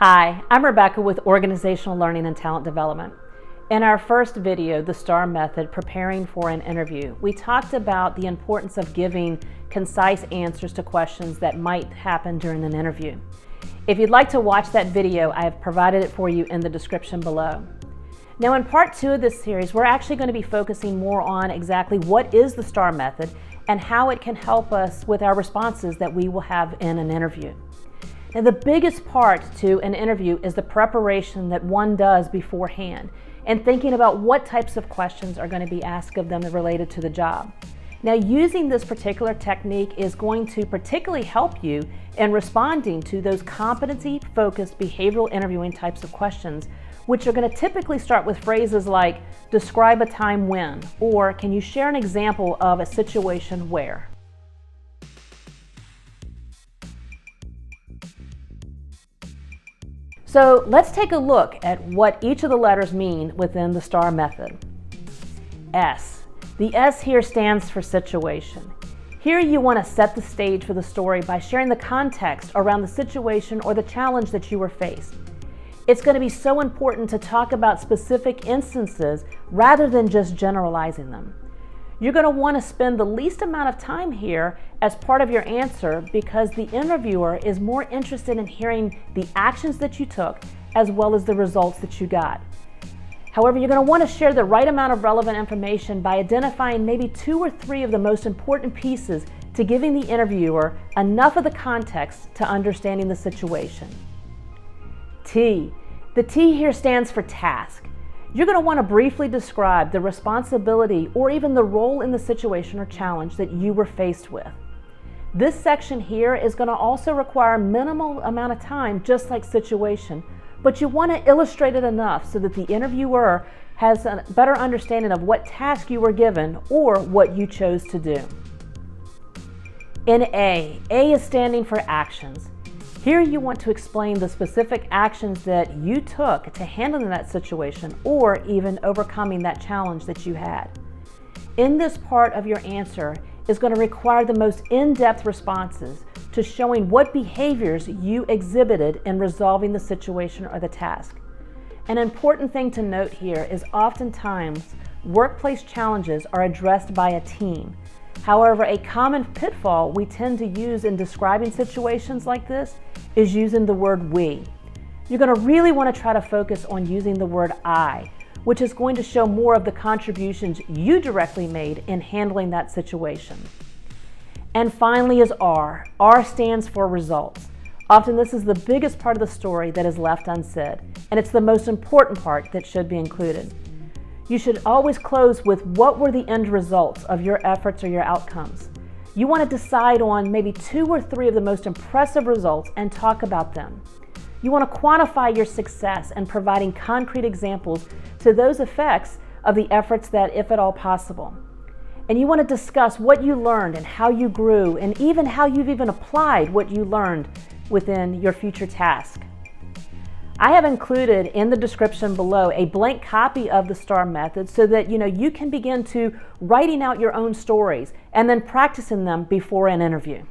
Hi, I'm Rebecca with Organizational Learning and Talent Development. In our first video, The STAR Method, Preparing for an Interview, we talked about the importance of giving concise answers to questions that might happen during an interview. If you'd like to watch that video, I have provided it for you in the description below. Now in part 2 of this series, we're actually going to be focusing more on exactly what is the STAR Method and how it can help us with our responses that we will have in an interview. Now the biggest part to an interview is the preparation that one does beforehand and thinking about what types of questions are going to be asked of them related to the job. Now using this particular technique is going to particularly help you in responding to those competency-focused behavioral interviewing types of questions, which are going to typically start with phrases like, describe a time when, or can you share an example of a situation where? So let's take a look at what each of the letters mean within the STAR method. S. The S here stands for situation. Here you want to set the stage for the story by sharing the context around the situation or the challenge that you were faced. It's going to be so important to talk about specific instances rather than just generalizing them. You're going to want to spend the least amount of time here as part of your answer because the interviewer is more interested in hearing the actions that you took as well as the results that you got. However, you're going to want to share the right amount of relevant information by identifying maybe 2 or 3 of the most important pieces to giving the interviewer enough of the context to understanding the situation. T. The T here stands for task. You're going to want to briefly describe the responsibility or even the role in the situation or challenge that you were faced with. This section here is going to also require a minimal amount of time, just like situation, but you want to illustrate it enough so that the interviewer has a better understanding of what task you were given or what you chose to do. In A is standing for actions. Here you want to explain the specific actions that you took to handle that situation or even overcoming that challenge that you had. In this part of your answer is going to require the most in-depth responses to showing what behaviors you exhibited in resolving the situation or the task. An important thing to note here is oftentimes workplace challenges are addressed by a team. However, a common pitfall we tend to use in describing situations like this is using the word we. You're going to really want to try to focus on using the word I, which is going to show more of the contributions you directly made in handling that situation. And finally is R. R stands for results. Often this is the biggest part of the story that is left unsaid, and it's the most important part that should be included. You should always close with what were the end results of your efforts or your outcomes. You want to decide on maybe 2 or 3 of the most impressive results and talk about them. You want to quantify your success and providing concrete examples to those effects of the efforts that, if at all possible. And you want to discuss what you learned and how you grew and even how you've even applied what you learned within your future task. I have included in the description below a blank copy of the STAR method so that you can begin to writing out your own stories and then practicing them before an interview.